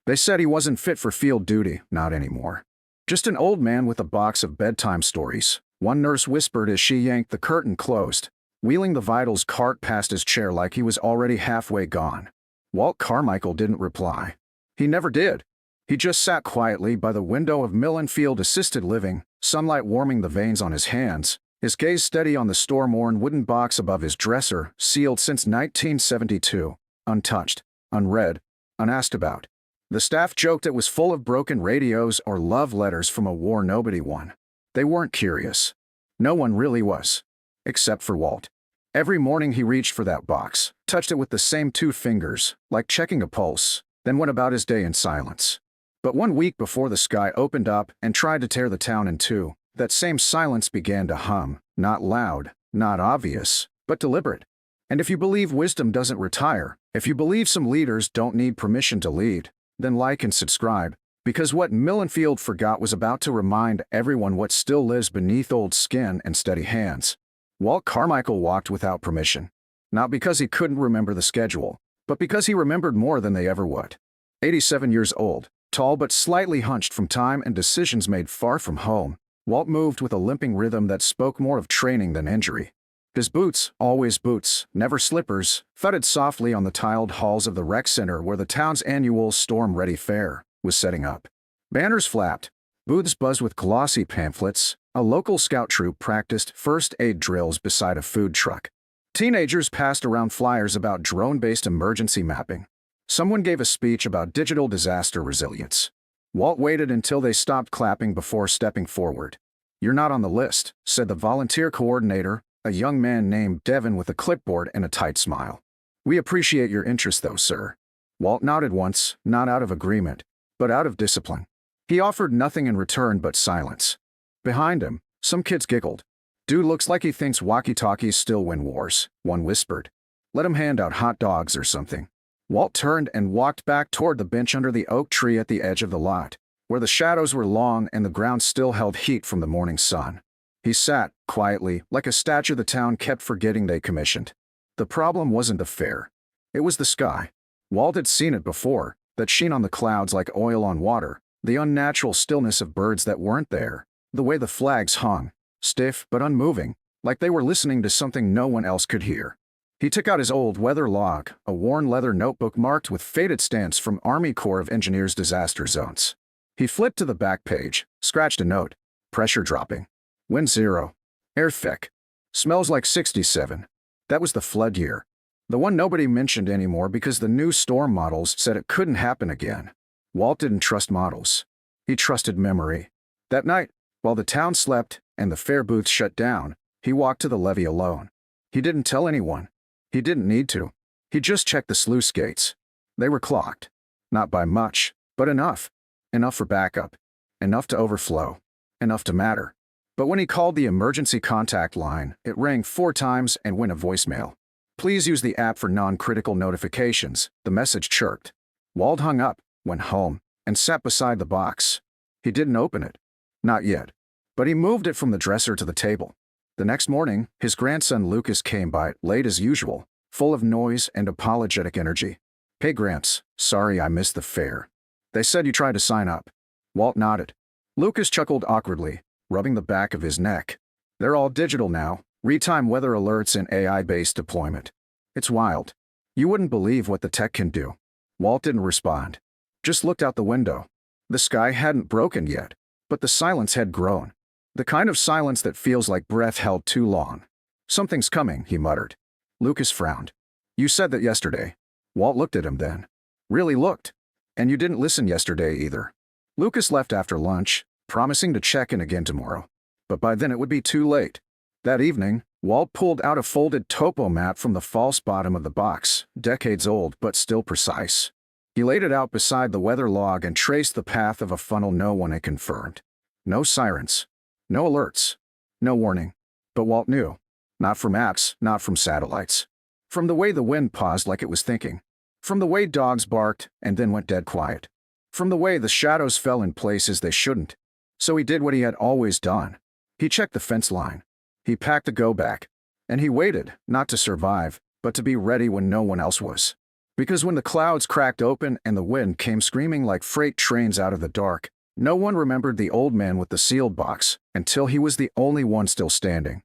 They said he wasn't fit for field duty, not anymore. Just an old man with a box of bedtime stories, one nurse whispered as she yanked the curtain closed, wheeling the vitals cart past his chair like he was already halfway gone. Walt Carmichael didn't reply. He never did. He just sat quietly by the window of Mill and Field Assisted Living, sunlight warming the veins on his hands, his gaze steady on the storm-worn wooden box above his dresser, sealed since 1972, untouched, unread, unasked about. The staff joked it was full of broken radios or love letters from a war nobody won. They weren't curious. No one really was. Except for Walt. Every morning he reached for that box, touched it with the same 2 fingers, like checking a pulse, then went about his day in silence. But 1 week before the sky opened up and tried to tear the town in two, that same silence began to hum, not loud, not obvious, but deliberate. And if you believe wisdom doesn't retire, if you believe some leaders don't need permission to lead, then like and subscribe, because what Mill and Field forgot was about to remind everyone what still lives beneath old skin and steady hands. Walt Carmichael walked without permission. Not because he couldn't remember the schedule, but because he remembered more than they ever would. 87 years old, tall but slightly hunched from time and decisions made far from home, Walt moved with a limping rhythm that spoke more of training than injury. His boots, always boots, never slippers, thudded softly on the tiled halls of the rec center where the town's annual storm-ready fair was setting up. Banners flapped, booths buzzed with glossy pamphlets, a local scout troop practiced first aid drills beside a food truck. Teenagers passed around flyers about drone-based emergency mapping. Someone gave a speech about digital disaster resilience. Walt waited until they stopped clapping before stepping forward. "You're not on the list," said the volunteer coordinator, a young man named Devin with a clipboard and a tight smile. "We appreciate your interest though, sir." Walt nodded once, not out of agreement, but out of discipline. He offered nothing in return but silence. Behind him, some kids giggled. "Dude looks like he thinks walkie-talkies still win wars," one whispered. "Let him hand out hot dogs or something." Walt turned and walked back toward the bench under the oak tree at the edge of the lot, where the shadows were long and the ground still held heat from the morning sun. He sat, quietly, like a statue the town kept forgetting they commissioned. The problem wasn't the fair. It was the sky. Walt had seen it before, that sheen on the clouds like oil on water, the unnatural stillness of birds that weren't there, the way the flags hung, stiff but unmoving, like they were listening to something no one else could hear. He took out his old weather log, a worn leather notebook marked with faded stamps from Army Corps of Engineers disaster zones. He flipped to the back page, scratched a note. Pressure dropping. Wind 0. Air thick. Smells like 67. That was the flood year. The one nobody mentioned anymore because the new storm models said it couldn't happen again. Walt didn't trust models. He trusted memory. That night, while the town slept and the fair booths shut down, he walked to the levee alone. He didn't tell anyone. He didn't need to. He just checked the sluice gates. They were clogged. Not by much, but enough. Enough for backup. Enough to overflow. Enough to matter. But when he called the emergency contact line, it rang 4 times and went a voicemail. "Please use the app for non-critical notifications," the message chirped. Walt hung up, went home, and sat beside the box. He didn't open it. Not yet. But he moved it from the dresser to the table. The next morning, his grandson Lucas came by, late as usual, full of noise and apologetic energy. "Hey Gramps, sorry I missed the fair. They said you tried to sign up." Walt nodded. Lucas chuckled awkwardly, rubbing the back of his neck. "They're all digital now, real-time weather alerts and AI-based deployment. It's wild. You wouldn't believe what the tech can do." Walt didn't respond. Just looked out the window. The sky hadn't broken yet, but the silence had grown. The kind of silence that feels like breath held too long. "Something's coming," he muttered. Lucas frowned. "You said that yesterday." Walt looked at him then. Really looked. "And you didn't listen yesterday either." Lucas left after lunch, promising to check in again tomorrow. But by then it would be too late. That evening, Walt pulled out a folded topo map from the false bottom of the box, decades old but still precise. He laid it out beside the weather log and traced the path of a funnel no one had confirmed. No sirens. No alerts. No warning. But Walt knew. Not from apps, not from satellites. From the way the wind paused like it was thinking. From the way dogs barked and then went dead quiet. From the way the shadows fell in places they shouldn't. So he did what he had always done. He checked the fence line. He packed a go-back. And he waited, not to survive, but to be ready when no one else was. Because when the clouds cracked open and the wind came screaming like freight trains out of the dark, no one remembered the old man with the sealed box until he was the only one still standing.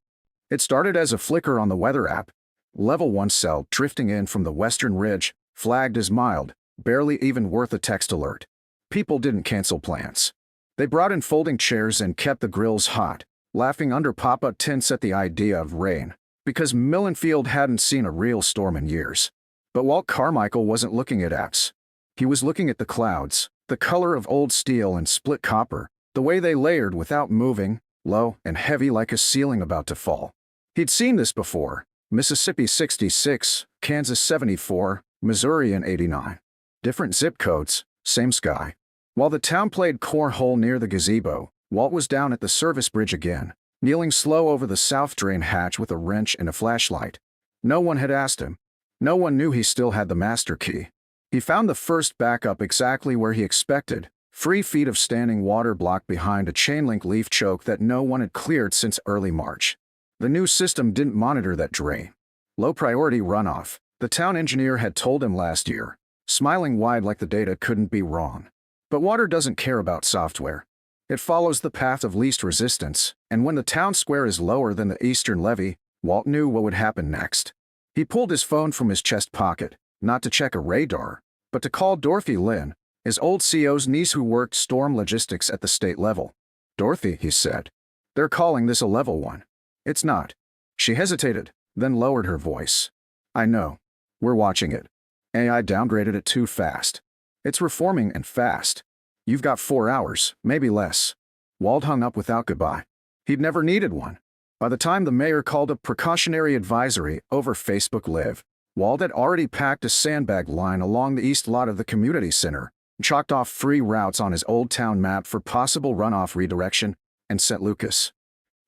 It started as a flicker on the weather app. Level 1 cell drifting in from the western ridge, flagged as mild, barely even worth a text alert. People didn't cancel plans. They brought in folding chairs and kept the grills hot, laughing under pop-up tents at the idea of rain, because Millenfield hadn't seen a real storm in years. But Walt Carmichael wasn't looking at apps. He was looking at the clouds, the color of old steel and split copper, the way they layered without moving, low and heavy like a ceiling about to fall. He'd seen this before: Mississippi 66, Kansas 74, Missouri in 89. Different zip codes, same sky. While the town played cornhole near the gazebo, Walt was down at the service bridge again, kneeling slow over the south drain hatch with a wrench and a flashlight. No one had asked him. No one knew he still had the master key. He found the first backup exactly where he expected: 3 feet of standing water blocked behind a chain-link leaf choke that no one had cleared since early March. The new system didn't monitor that drain. Low-priority runoff, the town engineer had told him last year, smiling wide like the data couldn't be wrong. But water doesn't care about software. It follows the path of least resistance, and when the town square is lower than the eastern levee, Walt knew what would happen next. He pulled his phone from his chest pocket, not to check a radar, but to call Dorothy Lynn, his old CO's niece who worked storm logistics at the state level. "Dorothy," he said, "they're calling this a level 1. It's not." She hesitated, then lowered her voice. "I know. We're watching it. AI downgraded it too fast. It's reforming and fast. You've got 4 hours, maybe less." Walt hung up without goodbye. He'd never needed one. By the time the mayor called a precautionary advisory over Facebook Live, Walt had already packed a sandbag line along the east lot of the community center, chalked off 3 routes on his old town map for possible runoff redirection, and sent Lucas,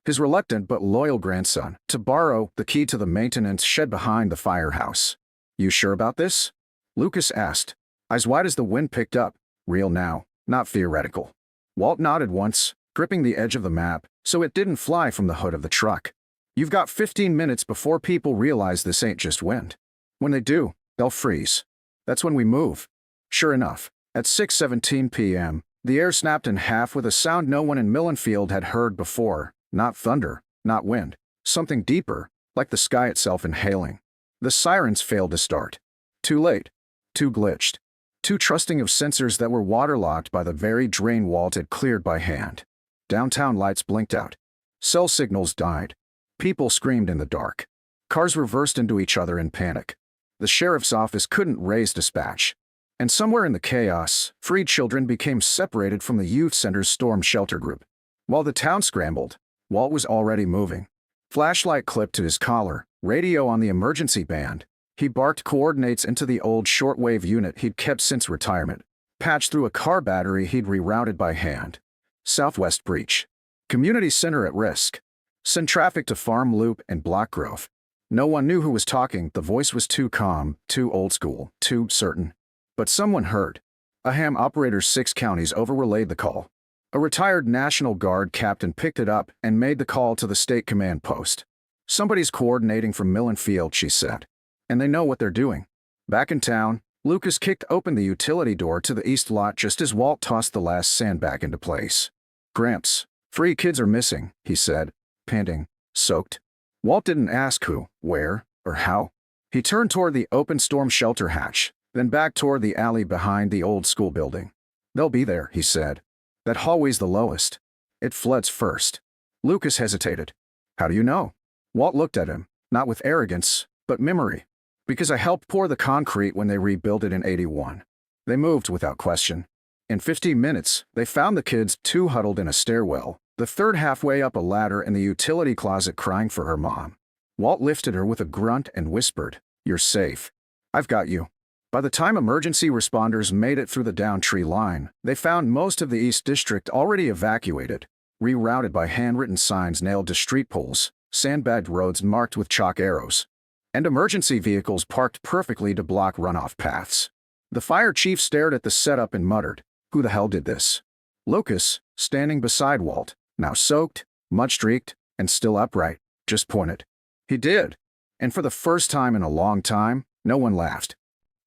his reluctant but loyal grandson, to borrow the key to the maintenance shed behind the firehouse. "You sure about this?" Lucas asked, eyes wide as the wind picked up. "Real now, not theoretical." Walt nodded once, gripping the edge of the map so it didn't fly from the hood of the truck. "You've got 15 minutes before people realize this ain't just wind. When they do, they'll freeze. That's when we move." Sure enough, at 6:17 p.m., the air snapped in half with a sound no one in Millenfield had heard before. Not thunder, not wind, something deeper, like the sky itself inhaling. The sirens failed to start. Too late. Too glitched. Too trusting of sensors that were waterlogged by the very drain Walt had cleared by hand. Downtown lights blinked out. Cell signals died. People screamed in the dark. Cars reversed into each other in panic. The sheriff's office couldn't raise dispatch. And somewhere in the chaos, 3 children became separated from the youth center's storm shelter group. While the town scrambled, Walt was already moving. Flashlight clipped to his collar, radio on the emergency band. He barked coordinates into the old shortwave unit he'd kept since retirement, patched through a car battery he'd rerouted by hand. Southwest breach. Community center at risk. Send traffic to Farm Loop and Block Grove. No one knew who was talking. The voice was too calm, too old school, too certain. But someone heard. A ham operator 6 counties over-relayed the call. A retired National Guard captain picked it up and made the call to the state command post. "Somebody's coordinating from Millenfield," she said. "And they know what they're doing." Back in town, Lucas kicked open the utility door to the east lot just as Walt tossed the last sandbag into place. "Gramps, 3 kids are missing," he said, panting, soaked. Walt didn't ask who, where, or how. He turned toward the open storm shelter hatch, then back toward the alley behind the old school building. "They'll be there," he said. "That hallway's the lowest. It floods first." Lucas hesitated. "How do you know?" Walt looked at him, not with arrogance, but memory. "Because I helped pour the concrete when they rebuilt it in 81. They moved without question. In 15 minutes, they found the kids 2 huddled in a stairwell, the third halfway up a ladder in the utility closet crying for her mom." Walt lifted her with a grunt and whispered, "You're safe. I've got you." By the time emergency responders made it through the down tree line, they found most of the East District already evacuated, rerouted by handwritten signs nailed to street poles, sandbagged roads marked with chalk arrows, and emergency vehicles parked perfectly to block runoff paths. The fire chief stared at the setup and muttered, "Who the hell did this?" Lucas, standing beside Walt, now soaked, mud-streaked, and still upright, just pointed. He did. And for the first time in a long time, no one laughed.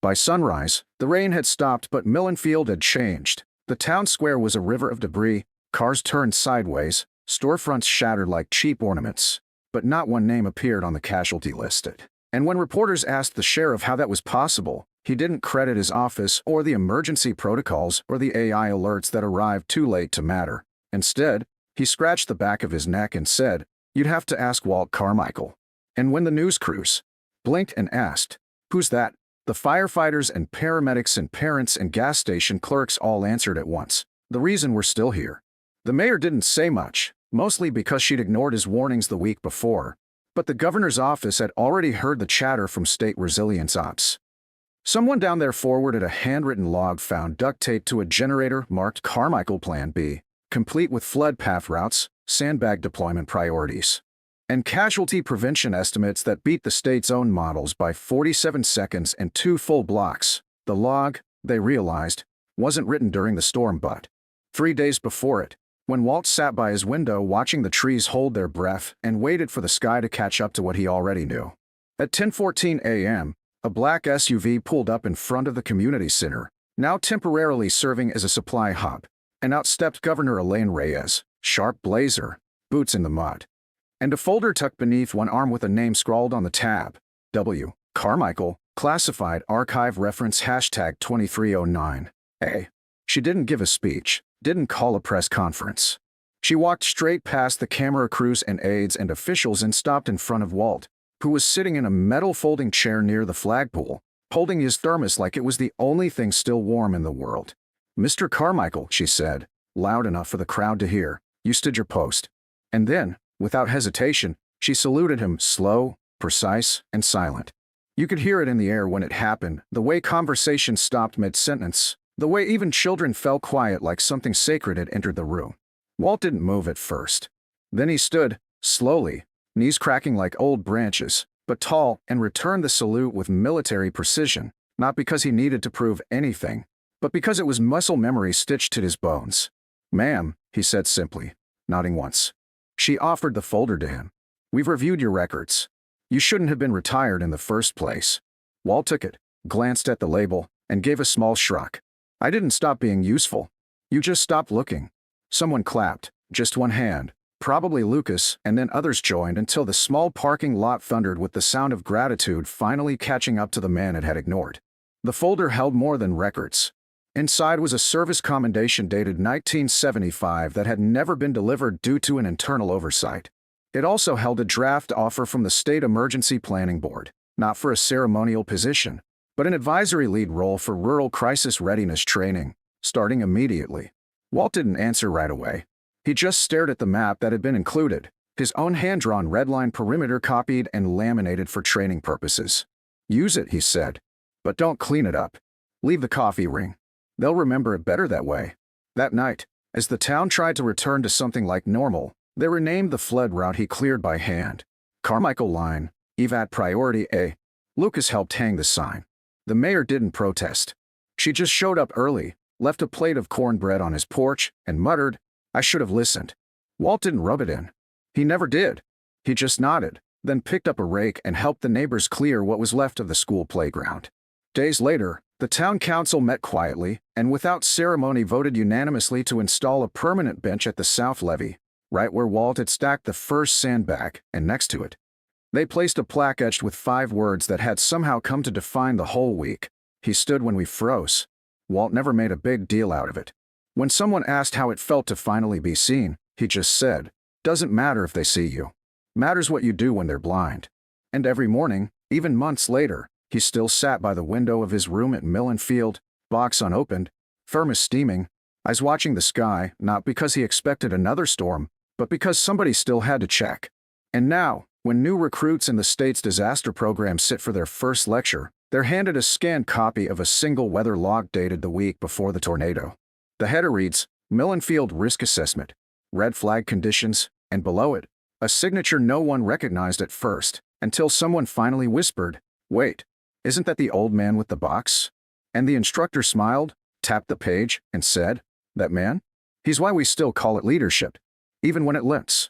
By sunrise, the rain had stopped, but Millenfield had changed. The town square was a river of debris, cars turned sideways, storefronts shattered like cheap ornaments. But not one name appeared on the casualty list. And when reporters asked the sheriff how that was possible, he didn't credit his office or the emergency protocols or the AI alerts that arrived too late to matter. Instead, he scratched the back of his neck and said, "You'd have to ask Walt Carmichael." And when the news crews blinked and asked, "Who's that?" the firefighters and paramedics and parents and gas station clerks all answered at once, "The reason we're still here." The mayor didn't say much, mostly because she'd ignored his warnings the week before. But the governor's office had already heard the chatter from state resilience ops. Someone down there forwarded a handwritten log found duct taped to a generator marked Carmichael Plan B, complete with flood path routes, sandbag deployment priorities, and casualty prevention estimates that beat the state's own models by 47 seconds and 2 full blocks. The log, they realized, wasn't written during the storm but 3 days before it, when Walt sat by his window watching the trees hold their breath and waited for the sky to catch up to what he already knew. At 10:14 a.m., a black SUV pulled up in front of the community center, now temporarily serving as a supply hub, and out stepped Governor Elaine Reyes, sharp blazer, boots in the mud, and a folder tucked beneath one arm with a name scrawled on the tab, W. Carmichael, classified archive reference #2309. She didn't give a speech, didn't call a press conference. She walked straight past the camera crews and aides and officials and stopped in front of Walt, who was sitting in a metal folding chair near the flagpole, holding his thermos like it was the only thing still warm in the world. "Mr. Carmichael," she said, loud enough for the crowd to hear, "you stood your post." And then, without hesitation, she saluted him, slow, precise, and silent. You could hear it in the air when it happened, the way conversation stopped mid-sentence, the way even children fell quiet like something sacred had entered the room. Walt didn't move at first. Then he stood, slowly, knees cracking like old branches, but tall, and returned the salute with military precision, not because he needed to prove anything, but because it was muscle memory stitched to his bones. "Ma'am," he said simply, nodding once. She offered the folder to him. "We've reviewed your records. You shouldn't have been retired in the first place." Walt took it, glanced at the label, and gave a small shrug. "I didn't stop being useful. You just stopped looking." Someone clapped, just one hand, probably Lucas, and then others joined until the small parking lot thundered with the sound of gratitude finally catching up to the man it had ignored. The folder held more than records. Inside was a service commendation dated 1975 that had never been delivered due to an internal oversight. It also held a draft offer from the State Emergency Planning Board, not for a ceremonial position, but an advisory lead role for rural crisis readiness training, starting immediately. Walt didn't answer right away. He just stared at the map that had been included, his own hand-drawn redline perimeter copied and laminated for training purposes. "Use it," he said, "but don't clean it up. Leave the coffee ring. They'll remember it better that way." That night, as the town tried to return to something like normal, they renamed the flood route he cleared by hand. Carmichael Line, Evat Priority A. Lucas helped hang the sign. The mayor didn't protest. She just showed up early, left a plate of cornbread on his porch, and muttered, "I should have listened." Walt didn't rub it in. He never did. He just nodded, then picked up a rake and helped the neighbors clear what was left of the school playground. Days later, the town council met quietly and without ceremony voted unanimously to install a permanent bench at the south levee, right where Walt had stacked the first sandbag, and next to it. They placed a plaque etched with 5 words that had somehow come to define the whole week. "He stood when we froze." Walt never made a big deal out of it. When someone asked how it felt to finally be seen, he just said, "Doesn't matter if they see you. Matters what you do when they're blind." And every morning, even months later, he still sat by the window of his room at Millenfield, box unopened, thermos steaming, eyes watching the sky, not because he expected another storm, but because somebody still had to check. And now, when new recruits in the state's disaster program sit for their first lecture, they're handed a scanned copy of a single weather log dated the week before the tornado. The header reads, "Millenfield Risk Assessment, Red Flag Conditions," and below it, a signature no one recognized at first, until someone finally whispered, "Wait, isn't that the old man with the box?" And the instructor smiled, tapped the page, and said, "That man? He's why we still call it leadership, even when it limps."